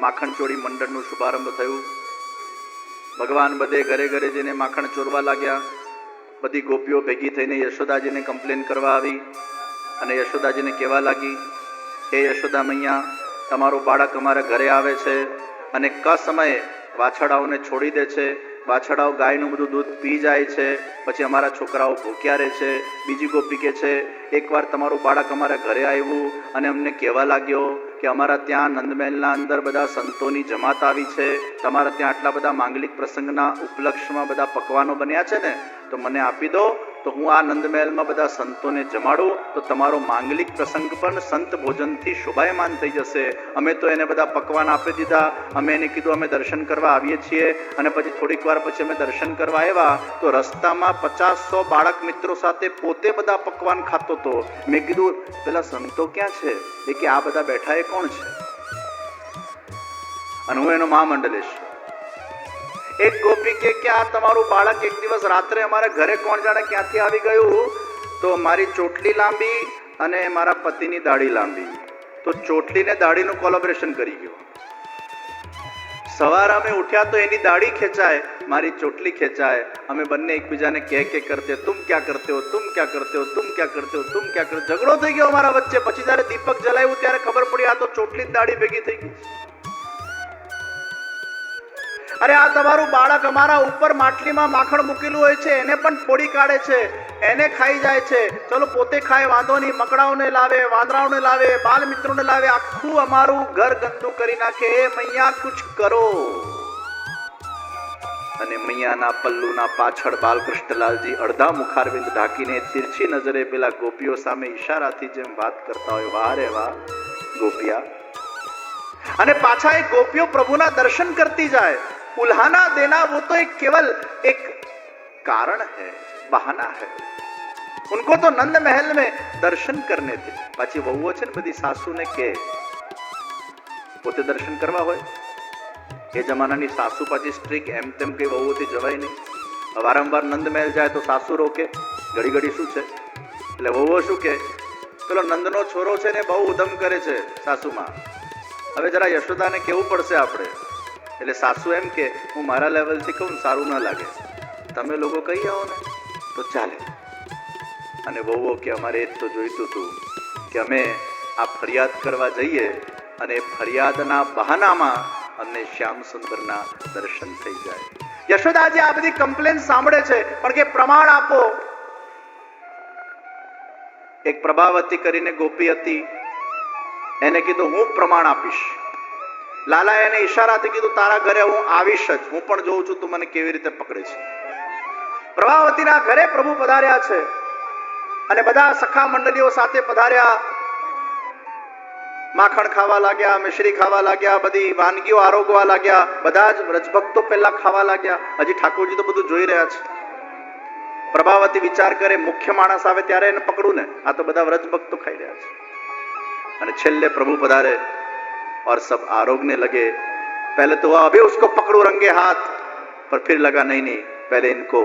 માખણ ચોરી મંડળનું શુભારંભ થયું. ભગવાન બધે ઘરે ઘરે જઈને માખણ ચોરવા લાગ્યા. બધી ગોપીઓ ભેગી થઈને યશોદાજીને કમ્પ્લેન કરવા આવી અને યશોદાજીને કહેવા લાગી, હે યશોદા મૈયા, તમારું બાળક અમારા ઘરે આવે છે અને સમયે વાછડાઓને છોડી દે છે. વાછડાઓ ગાયનું બધું દૂધ પી જાય છે, પછી અમારા છોકરાઓ ભૂખ્યા રહે છે. બીજી ગોપી કે છે, એકવાર તમારું બાળક અમારા ઘરે આવ્યું અને અમને કહેવા લાગ્યો કે અમારા ત્યાં નંદમહેલના અંદર બધા સંતોની જમાત આવી છે, તમારા ત્યાં આટલા બધા માંગલિક પ્રસંગના ઉપલક્ષમાં બધા પકવાનો બન્યા છે ને, તો મને આપી દો તો હું આ નંદમહેલમાં બધા સંતોને જમાડું, તો તમારો માંગલિક પ્રસંગ પણ સંત ભોજનથી શોભાયમાન થઈ જશે. અમે તો એને બધા પકવાન આપી દીધા. અમે એને કીધું અમે દર્શન કરવા આવીએ છીએ. અને પછી થોડીક વાર પછી અમે દર્શન કરવા આવ્યા તો રસ્તામાં 50-100 બાળક મિત્રો સાથે પોતે બધા પકવાન ખાતો હતો. મેં કીધું પેલા સંતો ક્યાં છે? એ કે આ બધા બેઠા એ કોણ છે? અને હું એનો મહામંડલેશ. એક ગોપી કે આ તમારું બાળક એક દિવસ રાત્રે અમારા ઘરે કોણ જાણે ક્યાંથી આવી ગયું, તો મારી ચોટલી લાંબી અને મારા પતિની દાઢી લાંબી, તો ચોટલી ને દાઢીનું કોલેબોરેશન કરી ગયું. સવારે અમે ઉઠ્યા તો એની દાઢી ખેંચાય, મારી ચોટલી ખેંચાય. અમે બંને એકબીજાને કે કરતે, તુમ ક્યાં કરતે હો, તુમ ક્યાં કરતે હો, તુમ ક્યાં કરતે હો, તુમ ક્યાં કરતે. ઝઘડો થઈ ગયો અમારા વચ્ચે. પછી જયારે દીપક જલાવ્યું ત્યારે ખબર પડી આ તો ચોટલી દાઢી ભેગી થઈ ગઈ. અરે આ તમારું બાળક અમારા ઉપર માટલીમાં માખણ મૂકેલું હોય છે, એને પણ ફોડી કાઢે છે, એને ખાઈ જાય છે. ચલો પોતે ખાય વાંધો નહીં, મકડાઓને લાવે, વાંદરાઓને લાવે, બાલ મિત્રોને લાવે, આખું અમારું ઘર ગંદુ કરી નાખે. એ મૈયા કુછ કરો. અને મૈયાના પલ્લુના પાછળ બાલકૃષ્ણલાલજી અડધા મુખારવિંદ ઢાંકીને તિરછી નજરે પેલા ગોપીઓ સામે ઈશારાથી જેમ વાત કરતા હોય, વાહ રે વાહ ગોપિયા. અને પાછા એ ગોપીઓ પ્રભુના દર્શન કરતી જાય. उल्हाना देना वो तो एक केवल एक कारण है, बहाना है. उनको तो नंद महल में दर्शन करने थे. पाછી વહુઓ છે ને બધી સાસુને કે પોતે દર્શન કરવા હોય. એ જમાનાની સાસુ પાછી સ્ટ્રીક, એમ તેમ કઈ વહુઓથી જવાય નહીં. વારંવાર નંદ મહેલ જાય તો સાસુ રોકે, ઘડી ઘડી શું છે. એટલે વહુઓ શું કે, પેલો નંદનો છોરો છે ને બહુ ઉધમ કરે છે સાસુમાં, હવે જરા યશોદાને કેવું પડશે આપણે. એટલે સાસુ એમ કે હું મારા લેવલથી કહું સારું ના લાગે, તમે લોકો કહી આવો ને તો ચાલે. અને વહુઓ કે અમારે એ જ તો જોઈતું હતું કે અમે આ ફરિયાદ કરવા જઈએ અને ફરિયાદના બહાનામાં અમને શ્યામ સુંદરના દર્શન થઈ જાય. યશોદાજી આ બધી કમ્પ્લેન સાંભળે છે પણ કે પ્રમાણ આપો. એક પ્રભાવતી કરીને ગોપી હતી, એને કીધું હું પ્રમાણ આપીશ. લાલા એને ઈશારાથી કીધું તારા ઘરે હું આવીશ જ, હું પણ જોઉં છું તું મને કેવી રીતે પકડે છે. પ્રભાવતીના ઘરે પ્રભુ પધાર્યા છે અને બધા સખા મંડળીઓ સાથે પધાર્યા. માખણ ખાવા લાગ્યા, મિશ્રી ખાવા લાગ્યા, બધી વાનગીઓ આરોગવા લાગ્યા. બધા જ વ્રજભક્તો પહેલા ખાવા લાગ્યા. હજી ઠાકોરજી તો બધું જોઈ રહ્યા છે. પ્રભાવતી વિચાર કરે મુખ્ય માણસ આવે ત્યારે એને પકડું ને, આ તો બધા વ્રજભક્તો ખાઈ રહ્યા છે. અને છેલ્લે પ્રભુ પધારે और सब आरोगने लगे. पहले तो अभी उसको पकड़ो रंगे हाथ, पर फिर लगा नहीं नहीं पहले इनको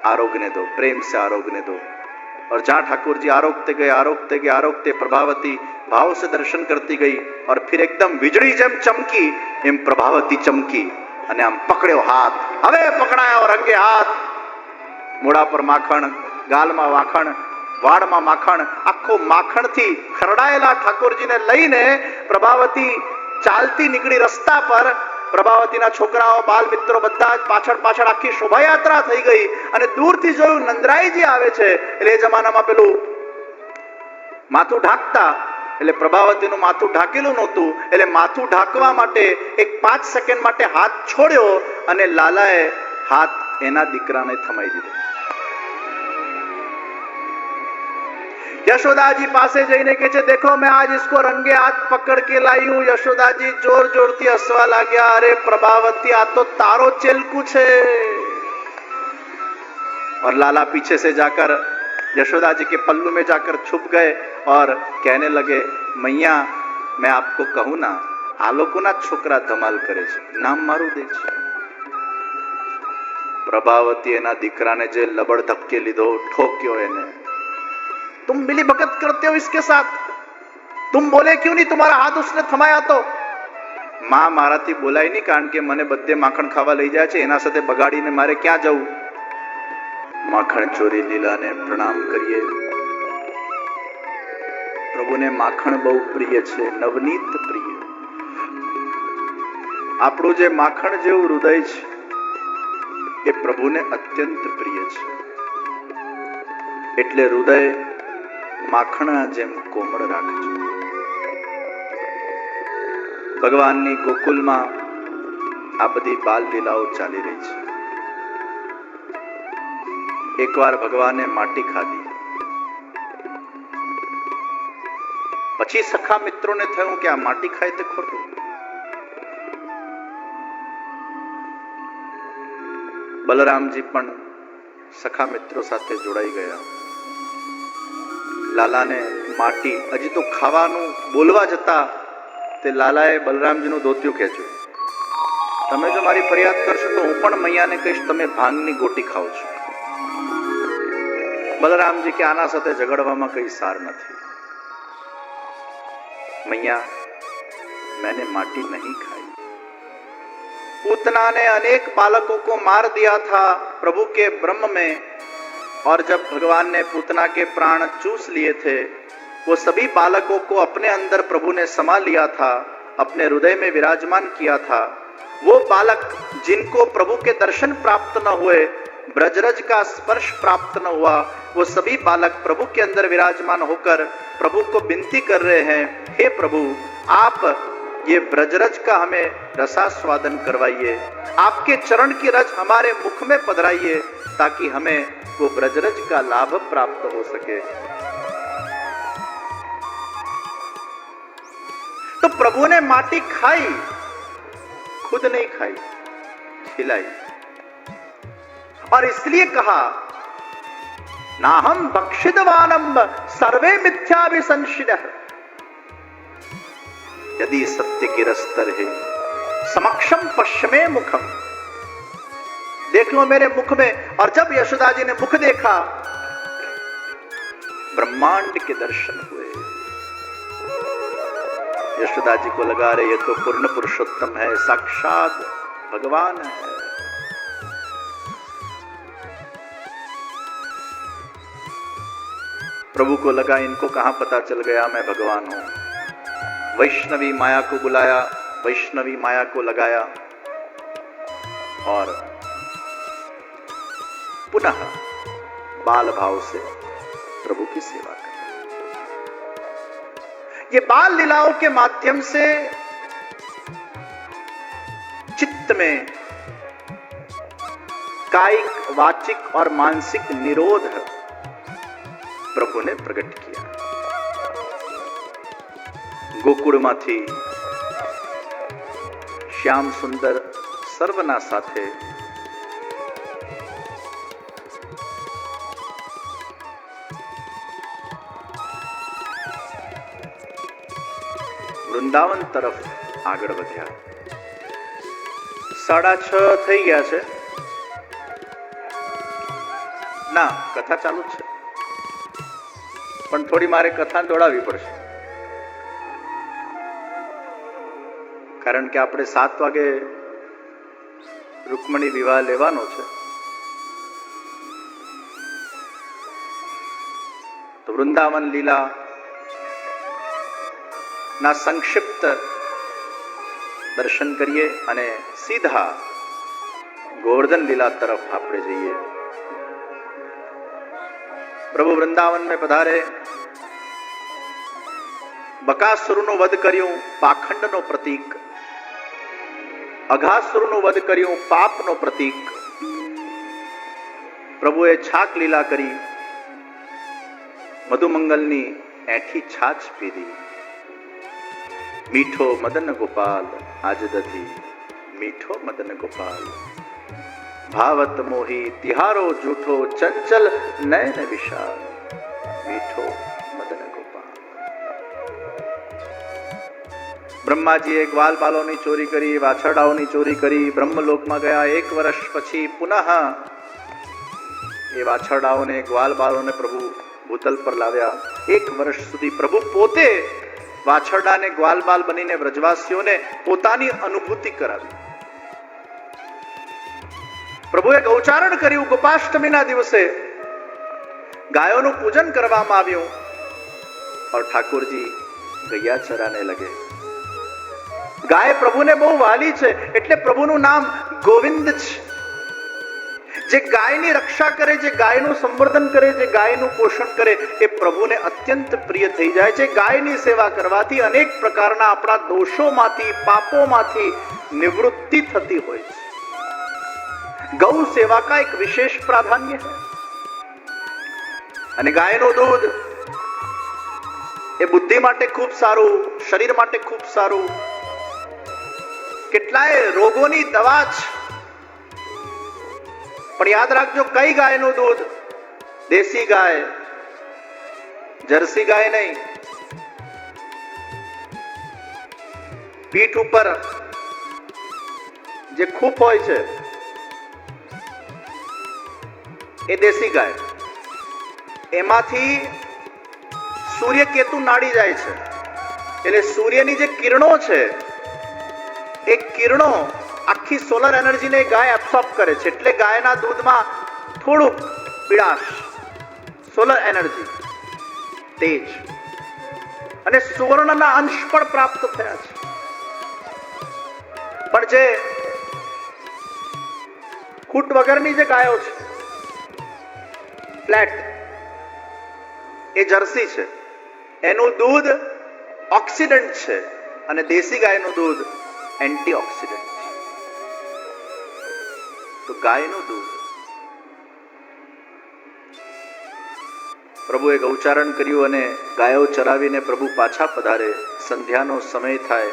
आरोगने दो, प्रेम से आरोगने दो. और जहां ठाकुर जी आरोगते गए, आरोगते गए, आरोगते प्रभावती भाव से दर्शन करती गई. और फिर एकदम વીજળી જેમ ચમકી એમ પ્રભાવતી ચમકી અને આમ પકડ્યો હાથ. હવે પકડાયો રંગે હાથ. મોઢા પર માખણ, ગાલમાં માખણ, વાડમાં માખણ, આખો માખણથી ખરડાયેલા ઠાકોરજીને લઈને પ્રભાવતી ચાલતી નીકળી રસ્તા પર. પ્રભાવતીના છોકરાઓ, બાલ મિત્રો બધા જ પાછળ પાછળ આખી શોભાયાત્રા થઈ ગઈ. અને દૂરથી જોયું નંદરાયજી આવે છે. એટલે એ જમાનામાં પેલું માથું ઢાંકતા, એટલે પ્રભાવતીનું માથું ઢાંકેલું નહોતું, એટલે માથું ઢાંકવા માટે એક 5 સેકન્ડ માટે હાથ છોડ્યો અને લાલાએ હાથ એના દીકરાને થમાઈ દીધો. यशोदा जी पासे जईने के छे देखो मैं आज इसको रंगे हाथ पकड़ के लाई हूं. यशोदा जी जोर जोर थी हसवा लाग्या. अरे प्रभावती आ तो तारो चेलकू छे. और लाला पीछे से जाकर यशोदा जी के पल्लू में जाकर छुप गए और कहने लगे मैया मैं आपको कहूं ना, आ लोकोना छोकरा धमाल करे छे, नाम मारू दे छे. प्रभावती एना दीकराने जे लबड़ धक्के लीधो, ठोक्यो एने. तुम मिली भगत करते हो इसके साथ, तुम बोले क्यों नहीं, तुम्हारा हाथ उसने थमाया तो. માં મારાથી બોલાય નહીં, કારણ કે મને બધે માખણ ખાવા લઈ જાય છે, એના સાથે બગાડીને મારે ક્યાં જવું. માખણ ચોરી લીલાને પ્રણામ કરીએ. પ્રભુને માખણ બહુ પ્રિય છે, નવનીત પ્રિય. આપણું જે માખણ જેવું હૃદય છે એ પ્રભુને અત્યંત પ્રિય છે. એટલે હૃદય માખણના જેમ કોમળ રાખજો. ભગવાનની ગોકુલમાં આ બધી બાલ લીલાઓ ચાલી રહી છે. એકવાર ભગવાને માટી ખાધી, પછી સખા મિત્રોને થયું કે આ માટી ખાય તે ખોટું. બલરામજી પણ સખા મિત્રો સાથે જોડાઈ ગયા. લાલાને માટી, હજી તો ખાવાનું બોલવા જતા તે લાલાએ બલરામજીનું ધોતિયું ખેંચ્યું. તમે જો મારી ફરિયાદ કરશો તો હું પણ મૈયાને કહીશ તમે ભાંગની ગોટી ખાઓ છો. બલરામજી કે આના સાથે ઝઘડવામાં કઈ સાર નથી. मैया मैंने माटी नहीं खाई. पूतना ने अनेक बालकों को मार दिया था प्रभु के ब्रह्म में, और जब भगवान ने पूतना के प्राण चूस लिए थे, वो सभी बालकों को अपने अंदर प्रभु ने समा लिया था, अपने हृदय में विराजमान किया था. वो बालक जिनको प्रभु के दर्शन प्राप्त न हुए, ब्रजरज का स्पर्श प्राप्त न हुआ, वो सभी बालक प्रभु के अंदर विराजमान होकर प्रभु को विनती कर रहे हैं, हे प्रभु आप ये ब्रजरज का हमें रसास्वादन करवाइए, आपके चरण की रज हमारे मुख में पधराइए, ताकि हमें वो ब्रजरज का लाभ प्राप्त हो सके. तो प्रभु ने माटी खाई, खुद नहीं खाई, खिलाई. और इसलिए कहा नाहम भक्षितवानम सर्वे मिथ्याभिसंशिदः. यदि सत्य की रस्तर है समक्षम पश्चिमे मुखम. देख लो मेरे मुख में. और जब यशोदा जी ने मुख देखा, ब्रह्मांड के दर्शन हुए. यशोदा जी को लगा रहे ये तो पूर्ण पुरुषोत्तम है, साक्षात भगवान है. प्रभु को लगा इनको कहां पता चल गया मैं भगवान हूं. वैष्णवी माया को बुलाया, वैष्णवी माया को लगाया और पुनः बाल भाव से प्रभु की सेवा कर. ये बाल लीलाओं के माध्यम से चित्त में कायिक, वाचिक और मानसिक निरोध प्रभु ने प्रकट किया. गोकुळमाथी श्याम सुंदर सर्वना साथे વૃંદાવન તરફ આગળ વધ્યા. 6:30 થઈ ગયા છે. ના, કથા ચાલુ છે, પણ થોડી મારે કથા દોડાવી પડશે, કારણ કે આપણે 7 વાગે રૂકમણી વિવાહ લેવાનો છે. તો વૃંદાવન લીલા ના સંક્ષિપ્ત દર્શન કરીએ અને સીધા ગોવર્ધન લીલા તરફ આપણે જઈએ. પ્રભુ વૃંદાવન में પધારે. બકાસુરનો વધ કર્યો, પાખંડનો પ્રતીક. અઘાસુરનો વધ કર્યો, પાપનો પ્રતીક. પ્રભુએ છાક લીલા કરી, મધુમંગલની એઠી છાછ પીધી. મીઠો મદન ગોપાલ આજ દધી, મીઠો મદન ગોપાલ ભાવત મોહી તિહારો જૂઠો, ચંચલ નયન વિશાલ, મીઠો મદન ગોપાલ. બ્રહ્માજીએ ગ્વાલ બાલોની ચોરી કરી, વાછરડાઓની ચોરી કરી, બ્રહ્મલોકમાં ગયા. 1 વર્ષ પછી પુનઃ એ વાછરડાઓને, ગ્વાલ બાલોને પ્રભુ ભૂતલ પર લાવ્યા. 1 વર્ષ સુધી પ્રભુ પોતે વાછરડાને ગ્વાલબાલ બનીને વ્રજવાસીઓને પોતાની અનુભૂતિ કરાવી. પ્રભુએ ગૌચારણ કર્યું. ગોપાષ્ટમીના દિવસે ગાયોનું પૂજન કરવામાં આવ્યું और ઠાકોરજી ગૈયા ચરાને લગે. ગાય પ્રભુને બહુ વાલી છે એટલે પ્રભુનું નામ ગોવિંદ છે. જે ગાયની રક્ષા કરે, જે ગાયનું સંવર્ધન કરે, જે ગાયનું પોષણ કરે એ પ્રભુને અત્યંત પ્રિય થઈ જાય છે. ગાયની સેવા કરવાથી અનેક પ્રકારના આપણા દોષોમાંથી, પાપોમાંથી નિવૃત્તિ થતી હોય છે. ગૌ સેવા કા એક વિશેષ પ્રાધાન્ય है. અને ગાયનું દૂધ એ બુદ્ધિ માટે ખૂબ સારું, શરીર માટે ખૂબ સારું, કેટલાય રોગોની દવા છે. પણ યાદ રાખજો, કઈ ગાયનું દૂધ? દેશી ગાય, જર્સી ગાય નહીં. પીઠ ઉપર જે ખૂપ હોય છે એ દેશી ગાય. એમાંથી સૂર્ય કેતુ નાડી જાય છે. એટલે સૂર્યની જે કિરણો છે એ કિરણો આખી સોલર એનર્જીને ગાય એબ્સોર્બ કરે છે. એટલે ગાયના દૂધમાં થોડુંક પીળાશ, સોલર એનર્જી, તેજ અને સુવર્ણના અંશ પણ પ્રાપ્ત થયા છે. પણ જે ખૂટ વગરની જે ગાયો છે, ફ્લેટ, એ જર્સી છે. એનું દૂધ ઓક્સિડન્ટ છે અને દેશી ગાયનું દૂધ એન્ટીઓક્સિડન્ટ છે. તો ગાયનું દૂધ પ્રભુએ ગૌચારણ કર્યું અને ગાયો ચરાવીને પ્રભુ પાછા પધારે. સંધ્યાનો સમય થાય.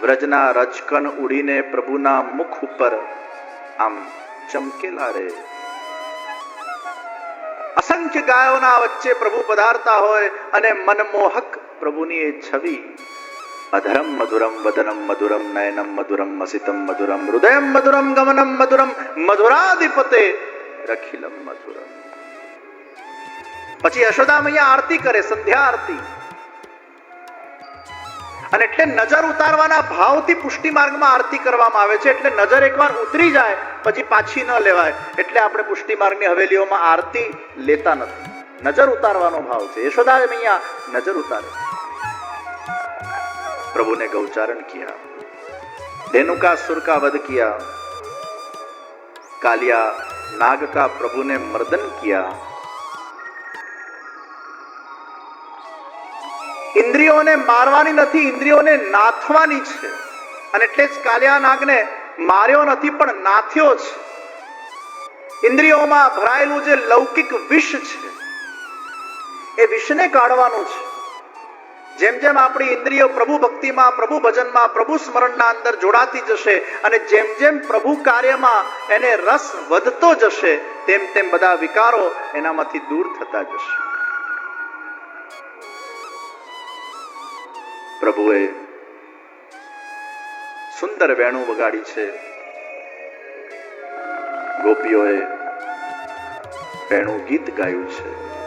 વ્રજના રજકન ઉડીને પ્રભુના મુખ ઉપર આમ ચમકેલા રે. અસંખ્ય ગાયોના વચ્ચે પ્રભુ પધારતા હોય અને મનમોહક પ્રભુની એ છવી. અધરમ મધુરમ વદનમ મધુરમ નયનમ મધુરમ મસિતમ મધુરમ હૃદયમ મધુરમ ગમનમ મધુરમ મધુરાધિપતે રખિલમ મધુરમ. પછી યશોદા મૈયા આરતી કરે, સંધ્યા આરતી. અને એટલે નજર ઉતારવાના ભાવથી પુષ્ટિ માર્ગમાં આરતી કરવામાં આવે છે. એટલે નજર એકવાર ઉતરી જાય પછી પાછી ન લેવાય. એટલે આપણે પુષ્ટિ માર્ગની હવેલીઓમાં આરતી લેતા નથી. નજર ઉતારવાનો ભાવ છે. યશોદા મૈયા નજર ઉતારે. प्रभु ने गौचारण किया, धेनुकासुर का वध किया, कालिया नाग का प्रभु ने मर्दन किया. इंद्रियोने मारवानी नहीं, इंद्रियोने नाथवानी छे. અને એટલે જ કાલિયા નાગને માર્યો નથી પણ નાથ્યો છે. ઇન્દ્રિયોમાં ભરાયેલું જે લૌકિક વિષ છે એ વિષને કાઢવાનું છે. જેમ જેમ આપણી ઇન્દ્રિયો પ્રભુ ભક્તિમાં, પ્રભુ ભજનમાં, પ્રભુ સ્મરણના અંદર જોડાતી જશે અને જેમ જેમ પ્રભુ કાર્યમાં એને રસ વધતો જશે તેમ તેમ બધા વિકારો એનામાંથી દૂર થતા જશે. પ્રભુએ સુંદર વેણુ વગાડી છે. ગોપીઓએ વેણુ ગીત ગાયું છે.